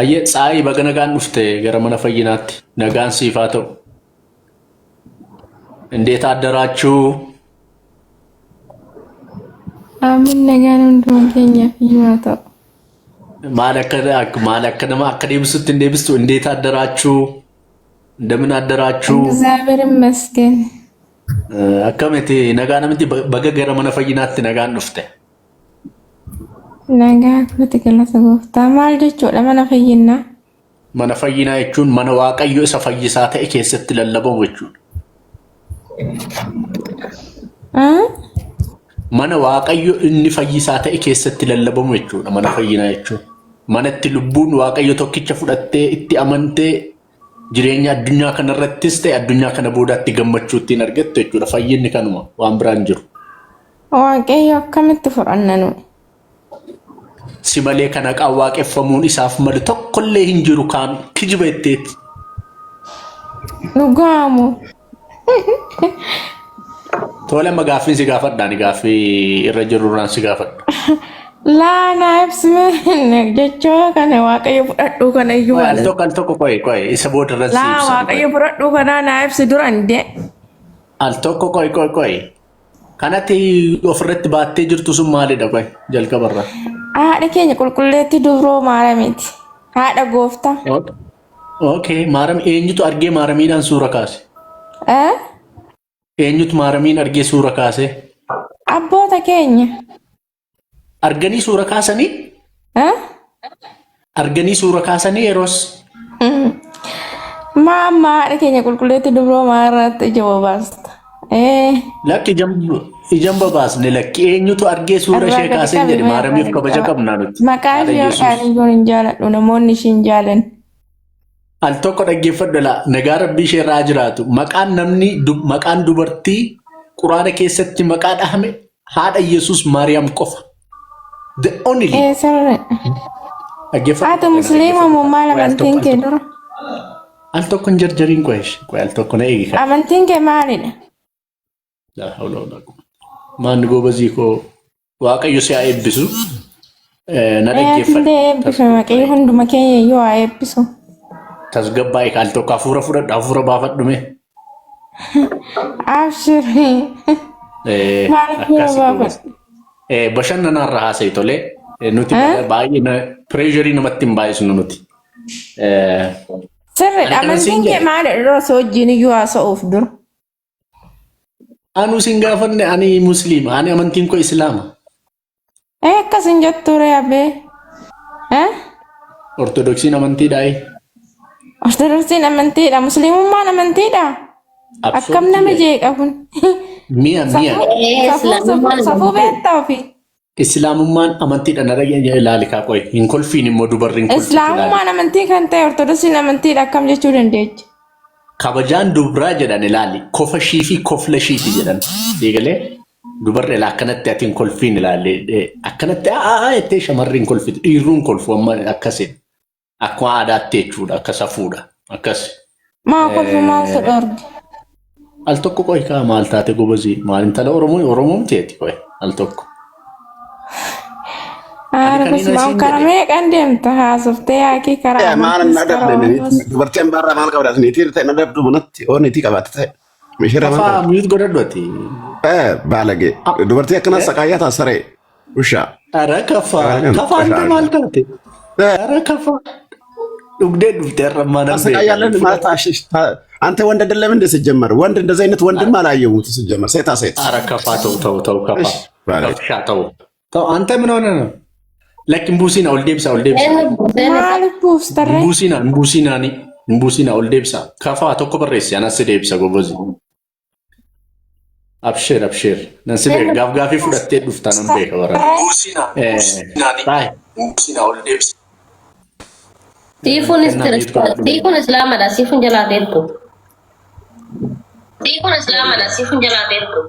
Ayyee tsaayi baga nagaan dhufte gara mana fayyinaatti nagaan siif haa ta'u. እንዴት አደራችሁ? አምን ነጋን እንደማገኛ ይማታ ማለከነማ አካዴሚስት እንደብስቱ እንዴት አደራችሁ? እንደምን አደራችሁ? እግዚአብሔር ይመስገን። አከመቴ ነጋነምቲ በገገረ መነፈይናት ነጋን ንፍተ ነጋ ፍትከለሰ ጎፍታ ማልደቾ ለመነፈይና መነፈይና ይቹን መነዋቀዩ ሰፈይሳ ተእ ከሰት ለለበው ወቹን mana waaqayyo inni fayyisaa ta'e keessatti lallabamu jechuudha mana fayyinaa jechuun manatti lubbuun waaqayyo tokkicha fudhattee itti amantee jireenya addunyaa kanarrattis ta'e addunyaa kana boodaatti gammachuutiin argattu jechuudha fayyinni kanuma waan biraan jiru. Waaqayyo akkamitti fudhannanu si malee kana waaqeffamuun isaaf malu tokkollee hin jiru kaan kijiba itteeti. Dhugaamu. Tole magaafin si gaafadhaan gaafii irra jirurraan si gaafadha. Laa na ibsime jechoo kana waaqayyo fudhadhu kana iyyuu al tokko koy isa booda irra laa waaqayyo fudhadhu kana na ibsi duran de al tokko koy kanatti ofirratti baattee jirtu sun maalidha koy jalqabarra haadha keenya qulqulleetti dubroo maaramiti haadha gooftaa. Okay maaram eenyutu argee maaramiidhaan suura kaase? Eenyutu maaramiin argee suura kaase? Abboota keenya. Arganii suura kaasanii? Arganii suura kaasanii yeroos? Maamma haadha keenya qulqulleetti dubroo maarratti ija babaasta. Lakki ijamba baasne lakki eenyutu argee suura ishee kaasee jedhe maaramiif kabaja qabnaa nuti. Maqaan ishee qaaliin hin jaaladhu namoonni ishee hin jaalan. Al tokko dhaggeeffadhu la nagaa rabbii ishee irraa jiraatu maqaan dubartii quraana keessatti maqaa dhahame haadha Yesuus Maariyaam qofa. The only. Haati musliima moo maal amantiin kee dura? Al tokko hin jarjariin qo'eesh al tokko na eegi. Amantiin kee maalidha? La hawla wala quwwata. Maan goobazii koo waaqayyo si haa eebbisu. Na dhaggeeffadhu. Eebbisu maqee hunduma keenya yoo haa eebbisu. tasgabbaa'e kaal tokko hafuura fudhadhu hafuura baafadhume. Abshiri. Bashannanarra haasa'e tolee nuti baay'ee pireesharii namatti hin baay'isnu nuti. Sirriidha amantiin kee maalidha osoo wajjin iyyuu haasa'uuf dura? Anu sin gaafanne ani musliima ani amantiin koo islaama. Akkasin jettu reebee. Ortodoksiin amantiidhaayi. Ortodoksiin amantiidha musliimummaan amantiidha. Akkam nama jeeqa kun. Mi'a. Safuu beektaa ofii. Islaamummaan amantiidha na dhageenya ilaalikaa qoy hin kolfiin immoo dubarriin kolfiti. Islaamummaan amantii kan ta'e ortodoksiin amantiidha akkam jechuu dandeechi? Kabajaan dubraa jedhan ilaali kofa shii fi kofla shiiti jedhan eegalee dubarri ilaa akkanatti atiin kolfiin ilaalle akkanatti jettee shamarriin kolfiti dhiirruun kolfu amma akkasiin akkuma aadaatti jechuudha akka safuudha akkas. Maa kolfu maaltu dhorge? Al tokko qoy kaa maal taate gobazii maal intala Oromoo miteeti qoy al tokko. Kusmaan karamee kan deemta haasoftee haakii karaa. Maal dubartiin barraa maal qabdaas niitii ta'e na dabdu manatti oo niitii qabaate ta'e. Mishira maal qabda? Miit godhadhuati. Baalagee dubartii akkana saqaayyaa taasisaree ushaa. Ara kafaan maal taate? Ara kafaa. Dhugdee dhuftee rammaana. Saqaayyaaleen maal taasis? Ante wanda አይደለም እንደ ሲጀመር ወንድ እንደዚህ አይነት ወንድም አላየሁት ሲጀመር ሴታ ሴት አረ ከፋ ተው ከፋ ተው አንተ ምን ሆነ ነው ለክ እምቡሲና ኦልዴብሳ ማለት ፖስተር እምቡሲና ኦልዴብሳ ከፋ ተኮ በሬስ ያናስ ዴብሳ ጎበዚ አብሽር ነንስቤ ጋፍጋፊ ፍለቴ ዱፍታ ነምቤ ከወራ እምቡሲና ኦልዴብሳ Tikun Islam ada sifun jaladetu. Tikun Islam ada sifun jaladetu.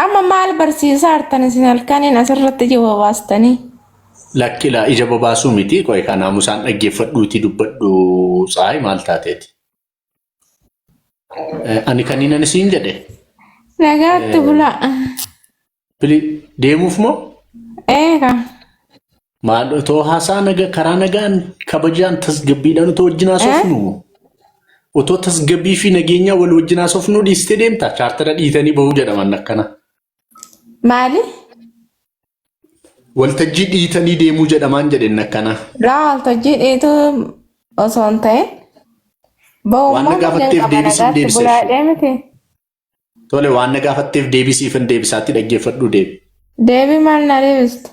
Amma maal barsiisaa artan isin halkaniin asirratti jiwa baastanii? Lakkila ija babaasuu miti qoy kana musaan dhaggeeffadhuuti dubbadhu tsaay maal taateeti. Ani kaniin siin jedhe. Nagaatti bulaa. Deemuuf moo? Eega. Maal otoo haasaa karaa nagaan kabajaan tasgabbiidhaan otoo wajjin haasofnu otoo tasgabbii fi nageenya wal wajjin haasofnu dhiistee deemta chaartara dhiitanii bahuu jedhaman akkana. Maali? Waltajjii dhiitanii deemuu jedhaman jedhen akkana. Waltajjii dhiitu osoo hin ta'in waan gaafatteef deebisiif deebisee. Tole waan gaafatteef deebisiif hin deebisaatti dhaggeeffadhu deebi. Deebi maal na deebistu?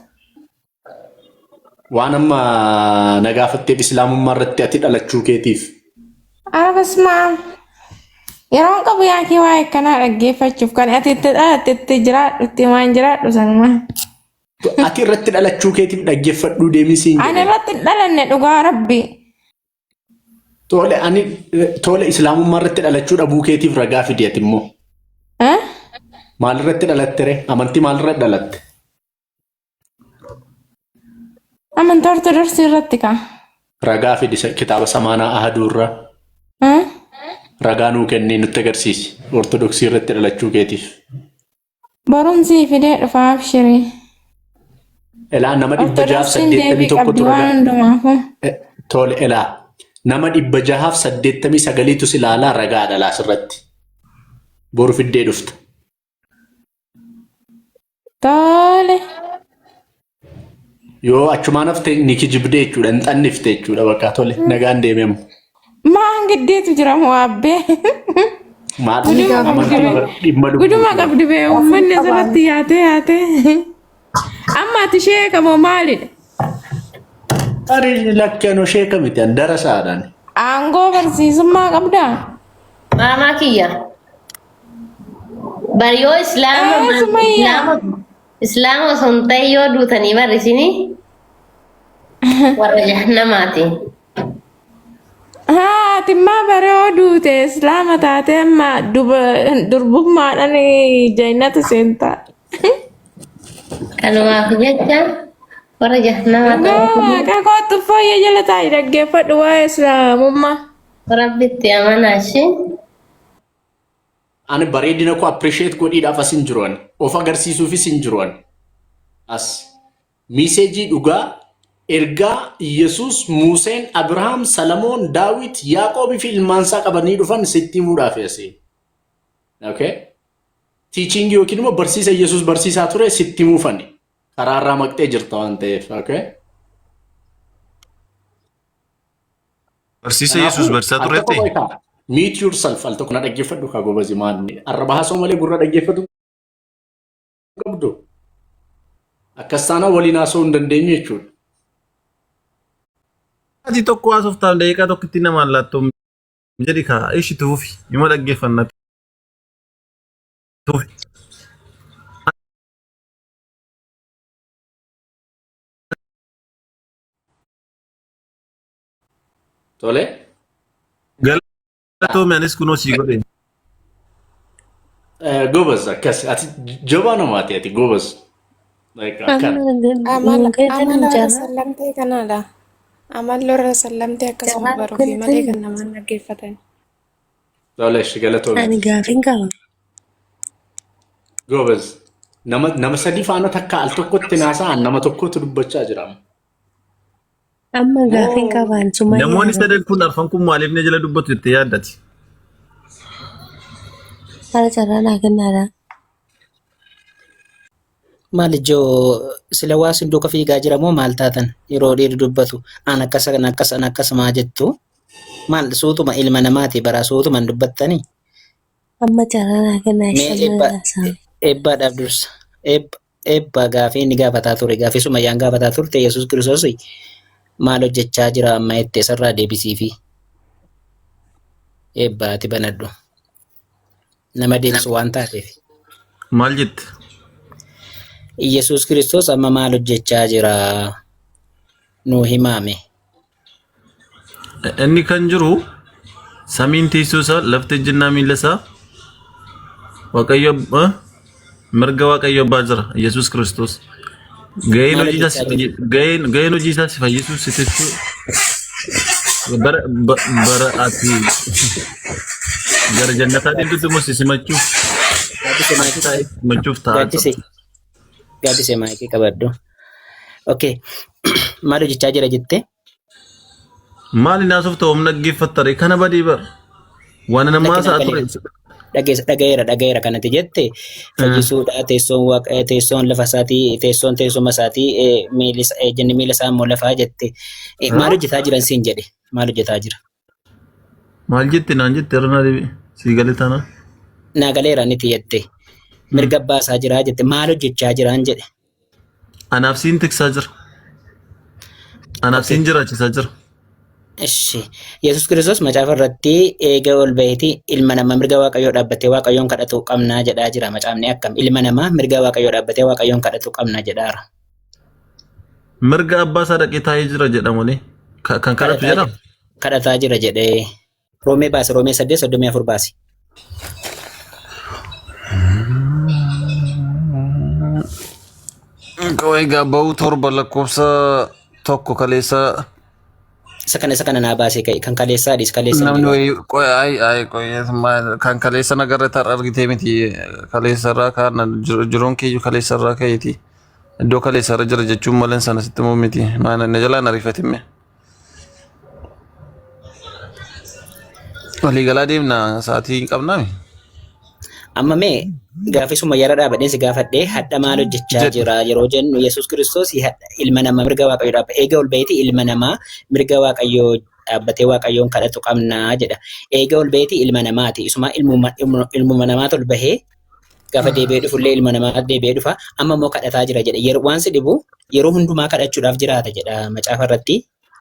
Waan amma na gaafatteef islaamummaa irratti ati dhalachuu keetiif. Basmaan yeroon qabu yaakii waa akkanaa dhaggeeffachuuf kan ati itti dhalatte itti jiraadhu itti waan jiraadhu sanuma. Ati irratti dhalachuu keetiif dhaggeeffadhu deemisiin. Ani irratti dhalanne dhugaa rabbi. Tole islaamummaa irratti dhalachuu dhabuu keetiif ragaa fidi ati immoo. Maal irratti dhalatte amantii maal irratti dhalatte? Amantii ortodoksii irratti kaa. Ragaa fidi kitaaba samaanaa ahaduu irraa. Ragaa nuu kennee nutti agarsiisi ortodoksii irratti dhalachuu keetiif. Barumsii fidee dhufaaf shirii. Elaa nama 681 ture. Tole elaa nama 689tu silaalaa ragaa dhalaas irratti. Boru fiddee dhufta. Tole. Yoo achumaan haftee ni kijibdee jechuudha hin xannifte jechuudha bakka tole nagaan deememu. Maan giddeetu jira waabbee. Guduma qabdi bee uummanni asirratti yaate. Amma ati sheeka moo maalidha? Ari lakkeenoo sheeka miti andara saadhaan. Aangoo barsiisummaa qabdaa? Maamaa kiyya. Bariyoo islaama osoo hin ta'e yoo duutanii barrisini warra jahannamaati. Timmaa baroo duute islaama taate amma durbummaadhaan jannata seentaa. Kanumaaf jecha warra jahannamaati. Kakootu fooyyee jala taa'ee dhaggeeffadhu waa'ee islaamummaa. Rabbitti amanaashi. Ani bareedina koo appreciate godhiidhaaf as hin jiruun of agarsiisuufis hin jiruun as miiseejii dhugaa. Ergaa Yesus, Museen, Abrahaam, Salamoon, Daawit, Yaaqoobii fi ilmaansaa qabanii dhufan sitti himuudhaaf yaase. Okay? Teaching yookiin immoo barsiisa Yesus barsiisaa ture sitti himuufani. Karaa irraa maqxee jirta waan ta'eef. Okay? Barsiisa Yesus barsiisaa turetti. Meet yourself al tokko na dhaggeeffadhu kaa gobazi maanni. Arraba haasoo malee gurra dhaggeeffatu qabdu. Akkas taanaan waliin haasoo hin dandeenyu jechuudha. Ati tokko haasoftaan daqiiqaa tokkotti namaan laattoom jedhi kaa ishi tuufi nima dhaggeeffannaa tuufi. Tole. Galatoomii anis kunoo sii godhe. Gobaz akkas ati jabaa namaati ati gobaz. Amala sallamtee kanaadha. Amalloorra sallamtee akkasuma baruu fi malee kan namaan dhaggeeffatan. Tole galatoomii. Ani gaafiin qaba. Gobaz nama sadii faana takka al tokkotti naasa'an nama tokkotu dubbachaa jira. Amma gaafiin qabaan suma. Namoonni sadan kun arfan kun maaliif na jala dubbatu jettee yaaddati? Haala carraa kennaadha. Maal ijoo sila waa sindoo ka fiigaa jira moo maal taatan yeroo dheeru dubbatu an akkasuma jettu maal suutuma ilma namaati bara suutuma dubbattanii. Amma carraa kennaa eebbaadhaaf dursa eebba gaafii inni gaafataa ture gaafii suma yaan gaafataa turte Yesuus Kiristoos maal hojjechaa jira amma itti isarraa deebisiifi eebbaati banadhu nama deemsu waan taateef. Maal jette? Yesuus Kiristoos amma maal hojjechaa jira nuu himaame. Inni kan jiru samiin teessoo isaa lafti jinnaa miila isaa Waaqayyo mirga Waaqayyo abbaa jira Yesuus Kiristoos. Gaheen hojii isaas fayyisuu sitittuu bara ati gara jannataa deemtutti immoo simachuuf ta'a. Gaaddise maayikii qabaddu. Okay. Maal hojjechaa jira jettee? Maali naasuuf ta'u humna geeffattare kana badii bar. Waan namaa isaa ture. Dhagayeera kanatti jette fayyisuudha teessoon lafa isaatii teessuma isaatii jenni miila isaa immoo lafaa jette maal hojjetaa jiran siin jedhe maal hojjetaa jira? Maal jette naan jette irra deebi sii galee taana. Naa galeera niti jette mirga baasaa jira jette maal hojjechaa jiraan jedhe. Anaaf siin tiksaa jira. Anaaf siin jiraachisaa jira. Ishi Yesus Kiristoos macaafa irratti eega ol baheeti ilma namaa mirga Waaqayyoo dhaabbatee Waaqayyoon kadhatu qabnaa jedhaa jira macaafni akkam ilma namaa mirga Waaqayyoo dhaabbatee Waaqayyoon kadhatu qabna jedhaara. Mirga abbaa isaa dhaqee taa'ee jira jedhamuuni kan kadhatu jedhama. Kadhataa jira jedhee Roomee baase Roomee 8:34 baase. Kau egaa ba'uu torba lakkoofsa tokko kaleessa. Isa kana naa baasee ka'e kan kaleessaadhis kaleessa. Namni kan kaleessa nagarra tar argitee miti kaleessa irraa kaan jiruun kiyyu kaleessa irraa ka'eeti. Iddoo kaleessa irra jira jechuun malan sana sitti immoo miti maana na jalaan ariifatimme. Waliigalaa deemna sa'aatii hin qabnaami. Amma mee gaafisuma yara dhaabadheen si gaafadhee hadha maal hojjechaa jira yeroo jennu Yesus Kiristoos ilma namaa mirga Waaqayyoo dhaabbatee eega ol baheeti ilma namaa mirga Waaqayyoo dhaabbatee Waaqayyoon kadhatu qabnaa jedha. Eega ol baheeti ilma namaati. Isuma ilmuma namaatu ol bahee gaafa deebi'ee dhufullee ilma namaa deebi'ee dhufa amma immoo kadhataa jira jedha. Yeroo waan si dhibu yeroo hundumaa kadhachuudhaaf jiraata jedha macaafa irratti.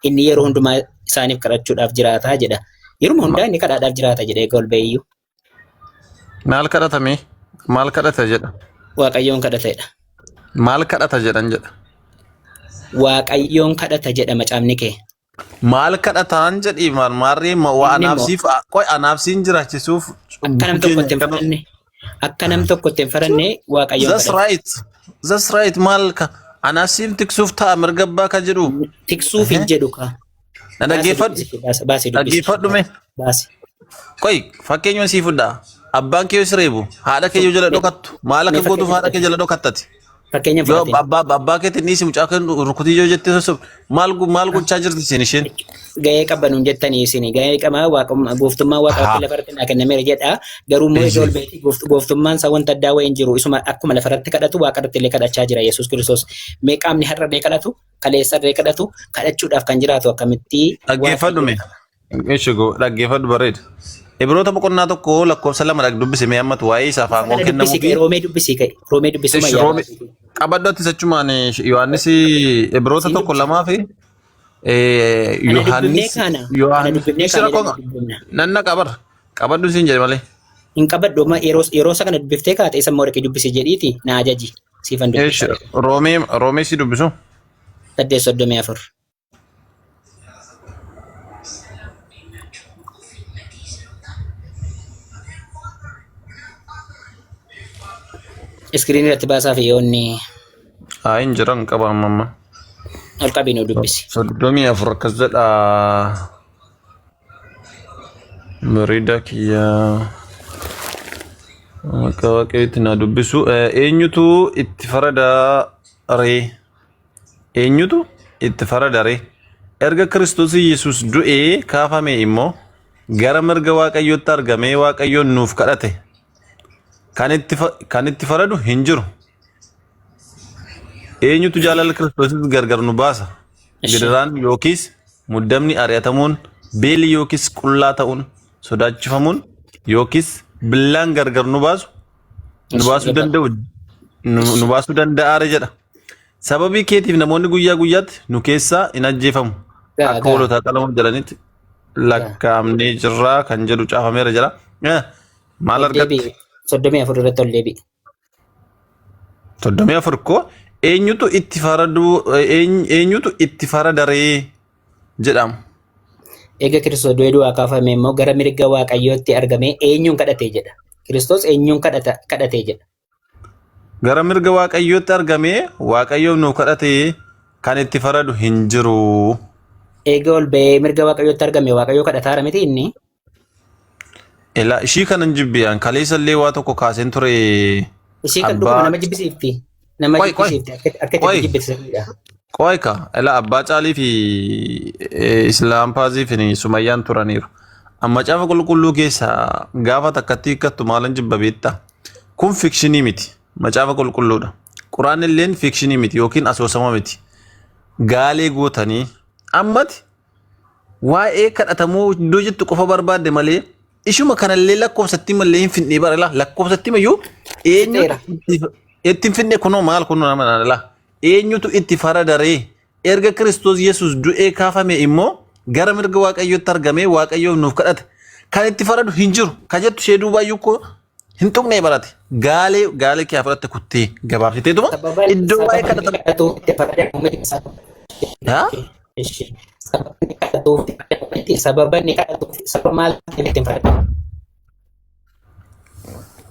Inni yeroo hundumaa isaaniif kadhachuudhaaf jiraata jedha. Yeroo hundaa inni kadhaadhaaf jiraata jedha eega ol baheeyyuu. Maal kadhatame? Maal kadhata jedha? Waaqayyoon kadhatedha. Maal kadhata jedhan jedha? Waaqayyoon kadhata jedha macaafni kee. Maal kadhataan jedhi maarree waa anaafsiin jiraachisuuf akka nam tokkotti hin faranne Waaqayyoon kadhata. That's right maal ka anaafsiin tiksuuf ta'a mirga abbaa ka jedhu. Tiksuuf hin jedhu ka. Dhaggeeffadhu mee? Qoy fakkeenyuma sii fudhaa. Abbaan kee sireebu haadha kee jala dhokattu maal akka gootuuf haadha kee jala dhokattati. Fakkeenyaaf abbaa kee tinniisi mucaa kan rukutii yoo jettee sosob maal gochaa jirti isin isheen. Gahee qabbanuun jettanii isin gahee qamaa gooftummaa waaqaatti lafarratti naa kennameera jedha garuu immoo iddoo ol baheeti gooftummaan isaa wanta addaa wayii hin jiru isuma akkuma lafarratti kadhatu waaqarratti illee kadhachaa jira Yesus Kiristoos. Mee qaamni har'allee kadhatu kaleessallee kadhatu kadhachuudhaaf kan jiraatu akkamitti. Dhaggeeffadhu mee. Dhaggeeffadhu bareeda. Ibroota boqonnaa tokko lakkoofsa lama dubbise mee ammatu waa'ee isaa afaan kennamu fi Roomee dubbisii ka'e Roomee dubbisuu mayyaa qabaddooti jechuun Yohaannis Ibroota tokko lamaa fi Yohaannis nanna qabaddu siin jedhe malee hin qabaddu yeroo isa kana dubbiftee kaate isa immoo dhaqee dubbisi jedhiiti na ajaji siifan dubbisa. Roomee si dubbisu 8:34. Iskiriin irratti baasaa fi yoonni. Hin jiran qaba amma. Ol qabiin dubbisi. 34 akkas jedha. Bareeda kiyyaa. Maqaa waaqayyooti na dubbisu. Eenyutu itti faradaa ree? Eenyutu itti faradaa ree? Erga Kiristoos Yesuus du'ee kaafame immoo gara mirga waaqayyootti argamee waaqayyoon nuuf kadhate. Kan itti faradu hin jiru. Eenyutu jaalala Kiristoosis gargar nu baasa? Gidiraan yookiis muddamni ari'atamuun beelli yookiis qullaa ta'uun sodaachifamuun yookiis billaan gargar nu baasuu danda'aare jedha. Sababii keetiif namoonni guyyaa guyyaatti nu keessaa hin ajjeefamu. Akka hoolotaa qalamuuf jedhanitti lakkaa'amnee jirraa kan jedhu caafameera jira. Maal argatte? 34 irratti ol deebi'i. 34 koo eenyutu itti faradaree jedhamu. Eega Kiristoos du'aa kaafame immoo gara mirga Waaqayyootti argamee eenyuun kadhatee jedha. Kiristoos eenyuun kadhatee jedha. Gara mirga Waaqayyootti argamee Waaqayyoon nuuf kadhatee kan itti faradu hin jiru. Eega ol bahee mirga Waaqayyootti argame Waaqayyoo kadhataara miti inni. Ela ishii kanan jibbiyaan kaleessa illee waa tokko kaaseen ture. Ishii kan dhuguma nama jibbisiifti. Nama jibbisiifti akka itti jibbisiifti. Qoyka ela abbaa caalii fi islaam paazii fi sumayyaan turaniiru. Amma caafa qulqulluu keessa gaafa takkatti hikkattu maalan jibba beektaa? Kun fikshinii miti. Macaafa qulqulluudha. Quraan illeen fikshinii miti yookiin asoosama miti. Gaalee gootanii ammati waa'ee kadhatamuu iddoo jettu qofa barbaadde malee ishuma kanallee lakkoofsatti malee hin finnee bara lakkoofsatti mayyuu eenyutu itti hin finne kunoo maal kunoo nama nana eenyutu itti faradaree erga Kiristoos Yesuus du'ee kaafame immoo gara mirga Waaqayyootti argamee Waaqayyoof nuuf kadhate kan itti faradu hin jiru ka jettu ishee duubaayyuu koo hin tuqnee barate gaalee kee fudhatte kuttee gabaabsiteetuma iddoo waa'ee kadhatamu sababni kadhatuuf sababa maal ittiin faradama?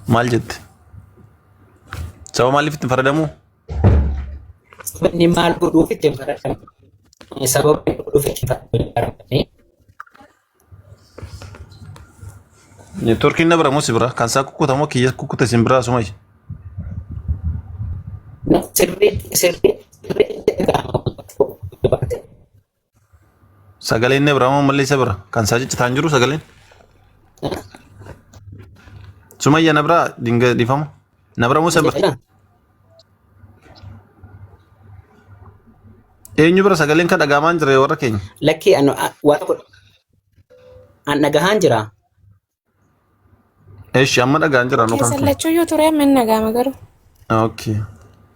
Maal jette? Sababa maaliif ittiin faradamu? Sababni maal godhuuf ittiin faradamu? Sababni godhuuf ittiin faradamu. Turkiin na bira moo si bira? Kan isaa kukkutamoo kiyya kukkute sin biraa sumay? Sirriitti Sagaleen na bira moo mallee isa bira? Kan isaa ciccitaan jiru sagaleen? Sumayya na bira dinga dhiifama? Na bira moo isa bira? Eenyu bira sagaleen kan dhagaamaan jira warra keenya? Lakkii waan tokko an dhagahaan jira. Eeshi amma dhagaan jira nu kan. Keessallachuu yoo ture amma hin dhagaama garuu. Okay.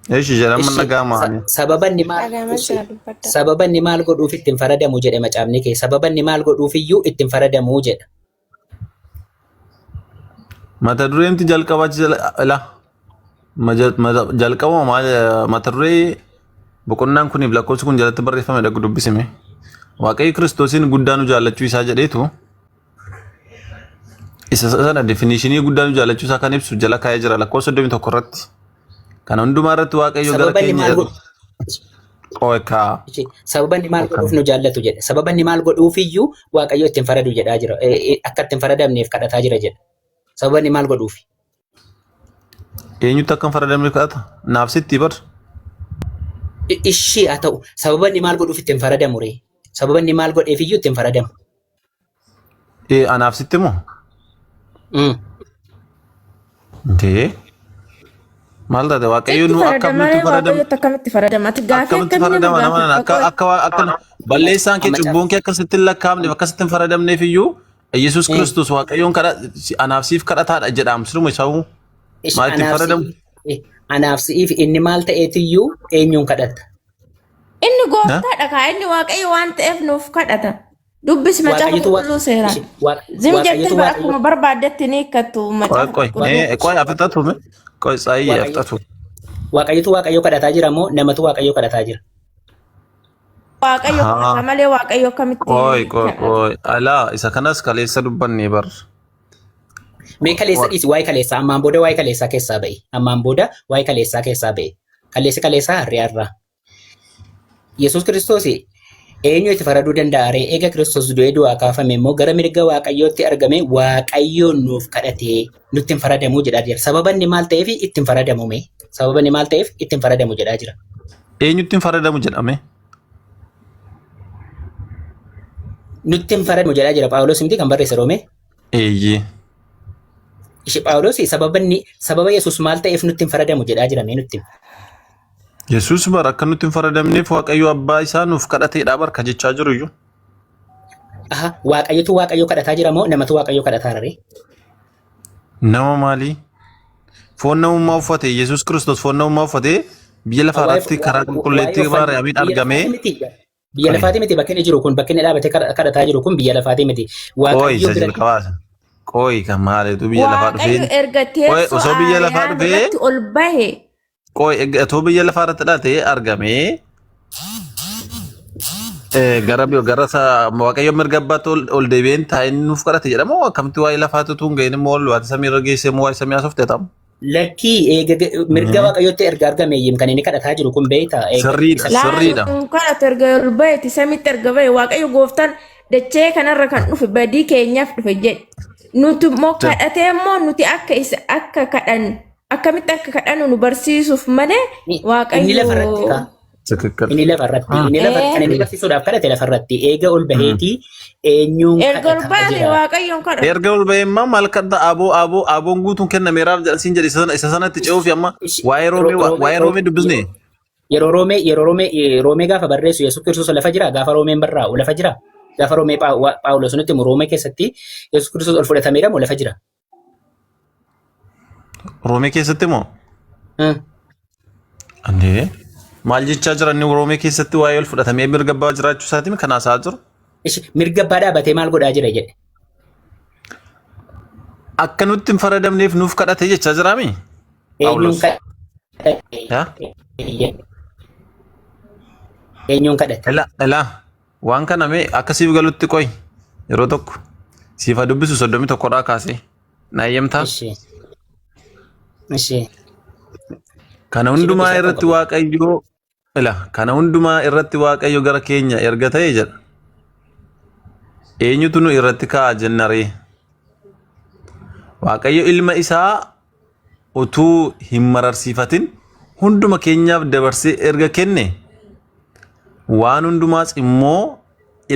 Eeshi jedhama dhagaama. Sababanni maal godhuuf ittiin faradamu jedhe macaafni kee. Sababanni maal godhuuf iyyuu ittiin faradamu jedha. Mata dureemti jalqabachi jalqaba mata duree boqonnaan kuniif lakkoofsi kun jalatti barreeffame dhaggu dubbisime. Waaqayyo Kiristoosiin guddaa nu jaallachuu isaa jedheetu isa sana definishinii guddaa nu jaallachuu isaa kan ibsu jala kaa'ee jira lakkoofsa 31 irratti. Kana hundumaa irratti Waaqayyo gara keenya qoyka. Sababanni maal godhuuf nu jaallatu jedhe. Sababanni maal godhuuf iyyuu Waaqayyo ittiin faradu jedhaa jira. Akka ittiin faradamneef kadhataa jira jedha. Sababanni maal godhuuf? Eenyutti akka hin faradamneef kadhata? Naaf sitti bar. Ishii haa ta'u sababanni maal godhuuf ittiin faradamu ree? Sababanni maal godheef iyyuu ittiin faradamu? Anaaf sitti moo? Maal taate Waaqayyo nu akkamitti faradama? Akkamitti faradama nama akka balleessaan kee cubbuun kee akkasitti hin lakkaa'amneef akkasitti hin faradamneef iyyuu Yesuus Kiristoos Waaqayyoon anaaf siif kadhataadha jedhaam siruma isaa'uu maal ittiin faradamu? Anaaf siif inni maal ta'eetiyyuu eenyuun kadhata? Inni gooftaadha kaa inni Waaqayyo waan ta'eef nuuf kadhata. Dubbis macaafa qulqulluu seeraan. Zimjetti akkuma barbaaddetti ni hiikkattu macaafa qulqulluu. Qoy afixatu me? Qoy saayii afixatu. Waaqayyotu Waaqayyo kadhataa jira moo namatu Waaqayyo kadhataa jira? Waaqayyo kadhata malee Waaqayyo akkamitti? Qoy alaa isa kanas kaleessa dubbannee bar. Mee kaleessa dhiisi waa'ee kaleessaa ammaan booda waa'ee kaleessaa keessaa ba'e. Ammaan booda waa'ee kaleessaa keessaa ba'e. Kaleessaa harriyaarraa. Yesuus Kiristoos eenyu itti faraduu danda'a ree? Eega Kiristoos du'ee du'aa kaafame immoo gara mirga Waaqayyootti argame Waaqayyoon nuuf kadhatee nutti hin faradamuu jedhaa jira. Sababanni maal ta'eef ittiin faradamu mee? Sababanni maal ta'eef ittiin faradamu jedhaa jira. Eenyutti hin faradamu jedhame? Nutti hin faradamu jedhaa jira. Phaawulos miti kan barreesse Roomee? Eeyyee. Ishi Phaawulos sababa Yesuus maal ta'eef nutti hin faradamu jedhaa jira mee nutti? Yesuus bara akka nutti hin faradamneef Waaqayyo abbaa isaa nuuf kadhateedha barka jechaa jiru iyyuu. Waaqayyotu Waaqayyo kadhataa jira moo namatu Waaqayyo kadhataa ree? Nama maalii? Foon namummaa uffate Yesuus Kiristoos foon namummaa uffate biyya lafaarratti karaa qulqulleettii Maariyaamiin argamee. Biyya lafaati miti bakki inni jiru kun bakki inni dhaabatee kadhataa jiru kun biyya lafaati miti. Waaqayyo jalqabaasa. Qoy kan maalitu biyya lafaa dhufee? Waaqayyo erga teessoo osoo biyya lafaa dhufee ol bahe. Qoy otoo biyya lafaarratti dhalatee argamee gara Waaqayyo mirga abbaatti ol deebi'een taa'een nuuf kadhate jedhamu akkamitti waa'ee lafaatti utuu hin gahin immoo ol waati samiirra geessee immoo waa'ee samii haasofte ta'amu. Lakkii mirga Waaqayyootti erga argame kan inni kadhataa jiru kun beektaa? Sirriidha. Kadhatu erga ol baheeti samiitti erga bahe Waaqayyo gooftaan dachee kanarra kan dhufe badii keenyaaf dhufe jedhe. Nuti immoo kadhatee immoo nuti akka kadhannu akkamitti akka kadhannu nu barsiisuuf malee Waaqayyo ትክክል inni lafa kan inni barsiisuudhaaf kadhate lafarratti eega ol baheetii eenyuun kadhataa jira. waaqayyoon kadhata. erga ol bahee maal kadha aboon guutuun kennameeraaf jedhasiin jedhe isa sanatti ce'uuf amma waa'ee roomee dubbisne. Yeroo roomee gaafa barreessu Yesuus Kiristoos lafa jira gaafa roomeen barraa'u lafa jira gaafa roomee Phaawulos nutti roomee keessatti Yesuus Kiristoos ol fudhatameera moo lafa jira? Roomee keessatti moo? Andee maal jechaa jira inni roomee keessatti waa'ee ol fudhatamee mirga abbaa jiraachuu isaatiin kan haasaa jiru? Mirga abbaa dhaabatee maal godhaa jira jedhe? Akka nutti hin faradamneef nuuf kadhate jechaa jiraami? Eenyuun kadhate? Ilaa waan kana mee akkasiif galutti qoy yeroo tokko siifa dubbisu 31 kaasee na eeyyamtaa? Kana hundumaa irratti waaqayyoo kana hundumaa irratti waaqayyo gara keenya erga ta'e jedha. Eenyutu nu irratti kaa'a jennaree? Waaqayyo ilma isaa utuu hin mararsiifatin hunduma keenyaaf dabarsee erga kenne waan hundumaas immoo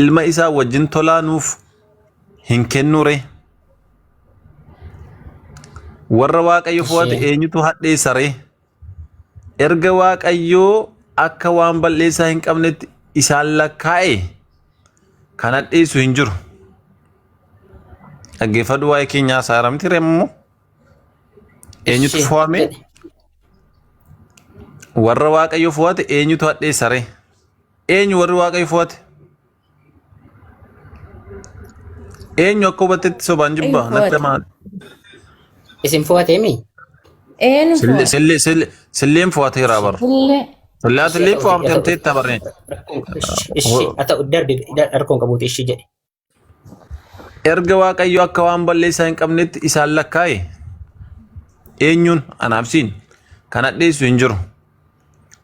ilma isaa wajjin tolaa nuuf hin kennure. Warra waaqayyo fo'ate eenyutu hadheessaree? Erga waaqayyoo akka waan balleessaa hin qabnetti isaan lakkaa'e kan hadheessu hin jiru. Dhaggeeffadhu waa'ee keenyaa saaramti reemmoo eenyutu fo'ame? Warra waaqayyo fo'ate eenyutu hadheessaree? Eenyu warri waaqayyo fo'ate? Eenyu akka hubatetti sobaan jibba natti maal? Isin fo'ateemi? Silleen fo'ateera bara. Silleen fo'amtee tabarne. Ata darbe harkoon qabuute ishii jedhe. Erga waaqayyo akka waan balleessaa hin qabnetti isaan lakkaa'e eenyuun anaafsiin kan hadheessu hin jiru.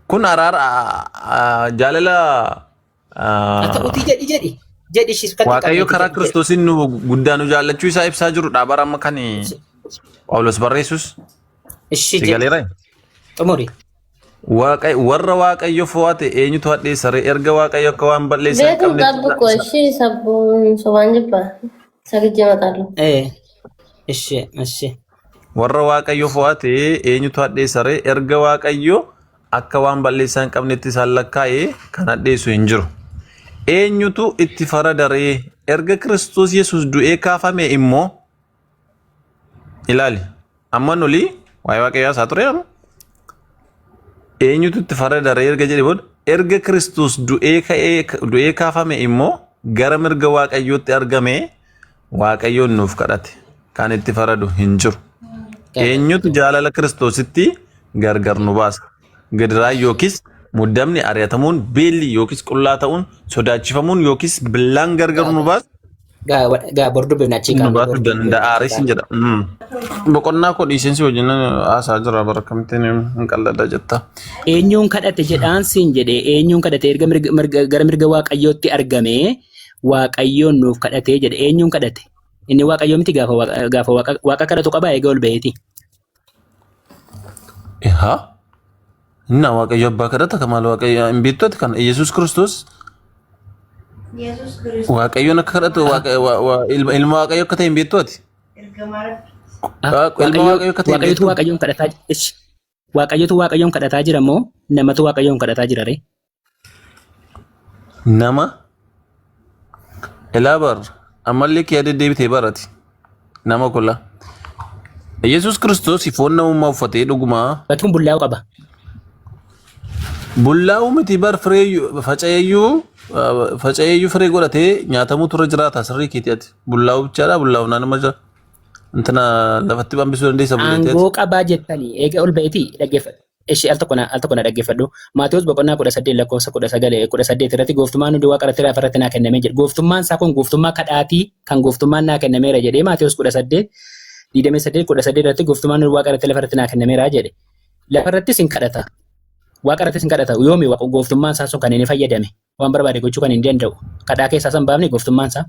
Kun araara jaalala waaqayyo karaa Kiristoosiin nu guddaa nu jaallachuu isaa ibsaa jirudha. Bara amma kan Phaawulos barreessus sigaleera. Warra waaqayyo fo'ate eenyutu hadheessaree? Erga waaqayyo akka waan balleessaa hin qabnetti warra waaqayyo fo'ate eenyutu hadheessaree? Erga waaqayyo akka waan balleessaa hin qabnetti isaan lakkaa'e kan hadheessu hin jiru. Eenyutu itti faradaree? Erga Kiristoos Yesuus du'ee kaafame immoo ilaali amma nuli waa'ee waaqayyaa isaa ture amma eenyutu itti faradaree erga jedhe booda erga Kiristoos du'ee kaafame immoo gara mirga waaqayyootti argame waaqayyoon nuuf kadhate kan itti faradu hin jiru. Eenyutu jaalala Kiristoositti gargar nu baasa? Gidiraa yookis muddamni ari'atamuun beelli yookis qullaa ta'uun sodaachifamuun yookis billaan gargar nu baasa? Gaa bordubbee naachii nu baasuu danda'aaris hin jedha. Boqonnaa koo dhiisensi wajjin haasaa jira bara kamtiin hin qalladha jetta. Eenyuun kadhate jedhaan siin jedhe eenyuun kadhate erga gara mirga waaqayyootti argame waaqayyoon nuuf kadhate jedhe eenyuun kadhate? Inni waaqayyoo miti gaafa waaqa kadhatu qabaa eega ol baheeti. Inna waaqayyo abbaa kadhata kamaal waaqayyo hin beektooti kan Yesuus Kiristoos waaqayyoon akka kadhatu ilma waaqayyo akka ta'e hin beektooti. Waaqayyotu waaqayyoon kadhataa jira moo namatu waaqayyoon kadhataa jira ree? Nama elaabar ammallee kee deddeebitee barati nama kulla Yesuus Kiristoos foon namummaa uffatee dhugumaa batuun bullaa'u qaba. Bullaa'u miti bar faca'eeyyuu firee godhatee nyaatamuu turre jiraata sirrii keetii ati bullaa'u bichaadha bullaa'u naannoo jira intana lafatti bambisuu dandeessa bulleetii aangoo qabaa jettanii eega ol ba'eeti dhaggeeffadhu. Ishee al tokko na dhaggeeffadhu. Maatewos boqonnaa 18 lakkoofsa 18 irratti gooftummaan hundi waaqa irratti lafa irratti naa kennamee jedhe. Gooftummaan isaa kun gooftummaa kadhaatii kan gooftummaan naa kennameera jedhee Maatewos 18 irratti gooftummaan hundi waaqa irratti lafa irratti naa kennameera jedhe. Lafa irrattis hin kadhata. Waaqa irrattis hin kadhata. Yoomi gooftummaan isaa sun kan inni fayyadame waan barbaade gochuu kan hin danda'u. Kadhaa keessaa san baafne gooftummaan isaa.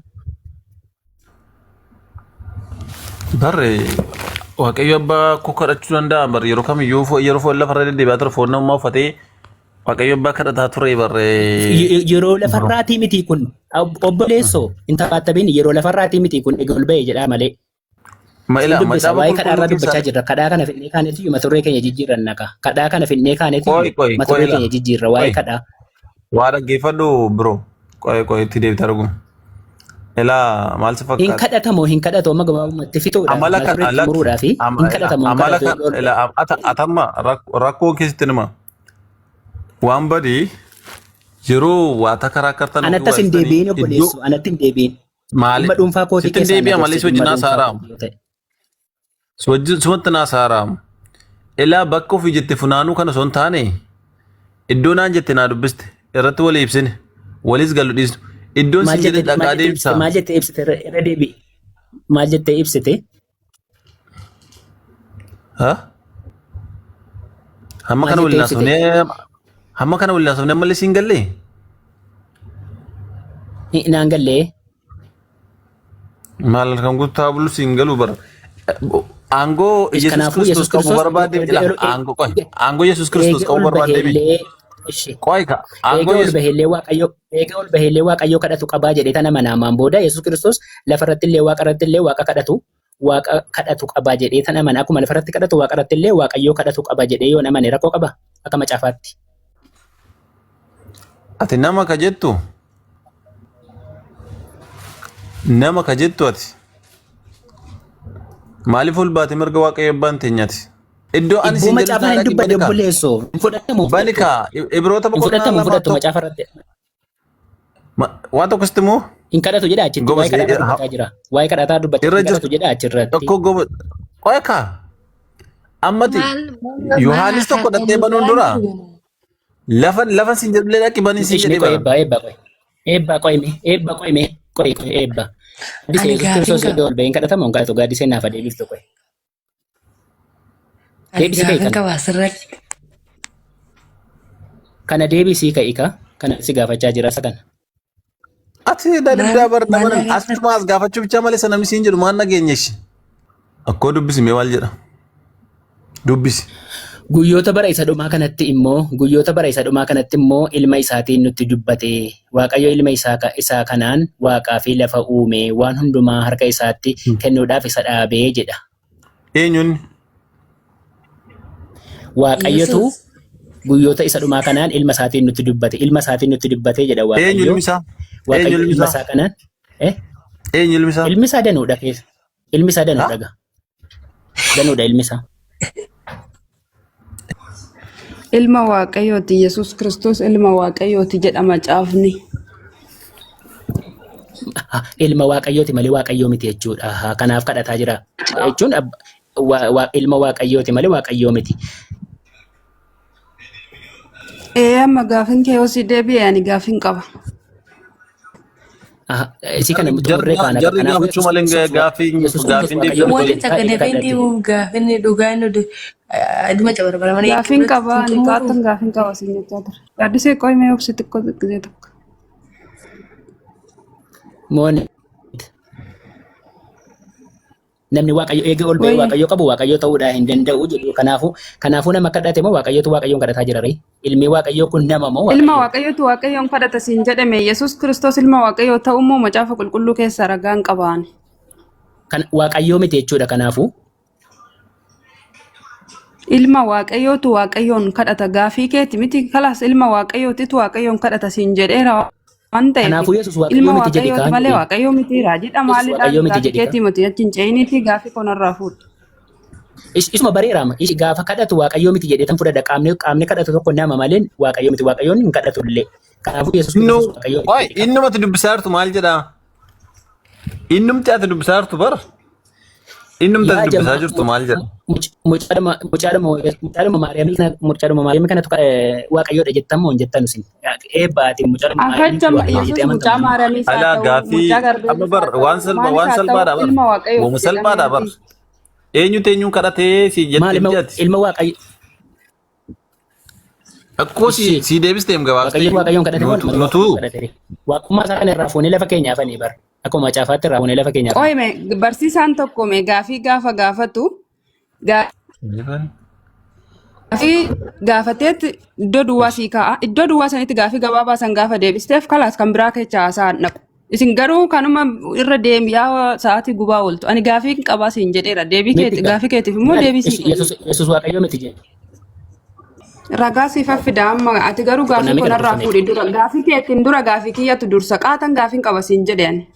Barre waaqayyo abbaa koo kadhachuu danda'a bar yeroo kamiyyuu yeroo foon lafa irra deddeebi'aa ture foon namummaa uffatee Waaqayyo abbaa kadhataa ture barree. Yeroo lafarraatii miti kun obboleessoo hin taphattabiin yeroo lafarraatii miti kun egaa ol ba'e jedhaa malee. Maila Dubbisa waa'ee kadhaarraa dubbachaa jirra. Kadhaa kana finnee kaaneeti mata duree keenya jijjiirran naqa. Kadhaa kana finnee kaaneeti mata duree keenya jijjiirra waa'ee kadhaa. Waa dhaggeeffadhu bro. Qoy itti deebita arguu. Ilaa maal si fakkaata? Hin kadhatamoo hin kadhatoo amma gabaabumatti fixuudha. Amala kan muruudhaa fi hin kadhatamoo hin kadhatoo. Ilaa atamma rakkoo keessatti nima. Waan badii yeroo waa takka rakkartan. Anattas hin deebiin obboleessu anatti hin deebiin. Maali? Dhuunfaa kootii keessaa deebi'a malee wajjin naasaaraam. Sumatti naasaaraam. Ilaa bakka ofii jette funaanuu kana osoo hin taane iddoo naan jette naa dubbiste irratti walii ibsine walis galu dhiisnu iddoon si jedhe dhaqaa deemsa. Maal jettee ibsite irra deebi'i. Maal jettee ibsite? Hamma kana waliin haasofnee ammallee siin gallee? Naan gallee. Maal kan guutaa bulu siin galuu bara. Aangoo Yesuus Kiristoos qabu barbaadee jira. Aangoo Yesuus Kiristoos qabu barbaadee. Qoy ka. Aangoo Yesuus eega ol bahee Waaqayyo kadhatu qabaa jedhee tana manaamaan booda Yesuus Kiristoos lafarratti illee waaqarratti illee waaqa kadhatu qabaa jedhee tana mana akkuma lafarratti kadhatu waaqarratti illee Waaqayyo kadhatu qabaa jedhee yoo namane rakkoo qaba akka macaafaatti. Ati nama ka jettu? Nama ka jettu ati? Maaliif ol baate mirga Waaqayyo abbaan teenyaati? Iddoo ani siin jedhu macaafaan dubbate obboleessoo. Balika Ibroota boqonnaa fudhatu macaafarratti. Waan tokkosti moo? Hin kadhatu jedha achitti waa'ee kadhataa dubbachaa jira. Waa'ee kadhataa dubbachaa kadhatu jedha achirratti. Tokko goba. Qoy ka. Ammati Yohaanis tokko dhattee banuun dura. Lafa siin jedhulee dhaqi banii siin jedhee bara. Eebba qoy. Disee Kiristoos iddoo ol baheen kadhatamu hin kadhatu gaaddisee naaf adeemiftu qoy. Deebisii beekan. Kana deebisii ka'ika. Kana si gaafachaa jira isa kana. Ati dadhabdaa barbaadama asuma as gaafachuu bicha malee sana misiin jedhu maan nageenyeshi. Akkoo dubbisi mee maal jedha? Dubbisi. Guyyoota bara isa dhumaa kanatti immoo ilma isaatiin nutti dubbate. Waaqayyo ilma isaa kanaan waaqaa fi lafa uume waan hundumaa harka isaatti kennuudhaaf isa dhaabee jedha. Eenyuun? Waaqayyotu guyyoota isa dhumaa kanaan ilma isaatiin nutti dubbate. Ilma isaatiin nutti dubbate jedha Waaqayyo. Eenyu ilmi isaa? Waaqayyo ilma isaa kanaan. Eenyu ilmi isaa? Ilmi isaa danuudha keessa. Ilmi isaa danuudha. Danuudha ilmi isaa. Ilma Waaqayyooti Yesuus Kiristoos ilma Waaqayyooti jedha macaafni. Ilma Waaqayyooti malee Waaqayyoo miti jechuudha. Kanaaf kadhataa jira. Jechuun ilma Waaqayyooti malee Waaqayyoo miti. Amma gaafin kee hoosii deebi'e ani gaafin qaba. Isi kana xumurree faana jarri gaafachuu malee gaafin deebi'u. Walitti akka deebiin gaafin dhugaa inni aduma cabarbaramanii. Gaafin qaba ani kaatan gaafin qaba siin jechaa ture. Gaaddisee qoy mee obsi xiqqoo xiqqisee tokko. Mooni. Namni Waaqayyo eega ol ba'e Waaqayyo qabu Waaqayyo ta'uudhaa hin danda'u jedhu kanaafuu nama kadhate moo Waaqayyotu Waaqayyoon kadhataa jira ree? Ilmi Waaqayyoo kun nama moo Ilma Waaqayyootu Waaqayyoon kadhata siin jedhame Yesuus Kiristoos ilma Waaqayyoo ta'uu moo macaafa qulqulluu keessa ragaan qabaan? Kan Waaqayyoo miti jechuudha kanaafuu. Ilma Waaqayyootu Waaqayyoon kadhata gaafii keeti miti kalaas ilma Waaqayyootitu Waaqayyoon kadhata siin jedheera. Kanaafuu Yesuus Waaqayyoo miti jedhi kaan. Malee Waaqayyoo miti raajidha maalidhaan keetii miti achiin ce'iniiti gaafii kanarraa fuudha. Isuma bareeraama. Gaafa kadhatu Waaqayyoo miti jedhee tan fudhadha qaamni kadhatu tokko nama malee Waaqayyoo miti Waaqayyoon hin kadhatu illee. Kanaafuu Yesuus Kiristoos Waaqayyoo. Innumatti dubbisaa jirtu maal jedhaa? Innumti ati dubbisaa jirtu bara? Innumti ati dubbisaa jirtu maal jedha? Mucaadhuma Maariyaamii kanatu Waaqayyoodha jettan moo hin jettan isin? Eebbaati mucaadhuma Maariyaamii. Alaa gaafii amma bar waan salphaadha bar. Wooma salphaadha bar. Eenyuun kadhatee si jettee mijatti? Ilma Waaqayyo. Akkoo si deebisteem gabaabsee. Waaqayyoon kadhate nutu. Waaqummaa isaa kana irraa fuunee lafa keenyaaf ani bar. Akkuma macaafaatti irraa fuunee lafa keenyaaf. Qoyme barsiisaan tokko mee gaafii gaafa gaafatu Gaafii gaafateet iddoo duwwaa sii ka'a. Iddoo duwwaa sanitti gaafii gabaabaa san gaafa deebisteef kalaas kan biraa keessa haasaa naqu. Isin garuu kanuma irra deemiyaa sa'aatii gubaa ooltu. Ani gaafii qabaa siin jedheera. Gaafii keetiif immoo deebisii. Yesuus waaqayyoo miti jedhe. Ragaa siif affida amma ati garuu gaafii kanarraa fuudhi dura. Gaafii keetiin dura gaafii kiyyatu dursa qaatan gaafiin qaba siin jedhe ani.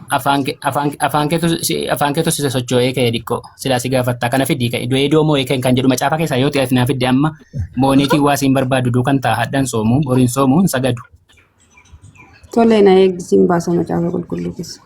Afaan keetu si socho'ee ka'ee dhiqqoo silaa si gaafatta kana fidii ka'e du'ee doomoo eekeen kan jedhu macaafa keessaa yoo ta'eef naa fidde amma mooniitiin waa siin barbaadu duukan ta'a hadhan soomuu boriin soomuu hin sagadu. Tole na eeggisiin baasa macaafa qulqulluu keessa.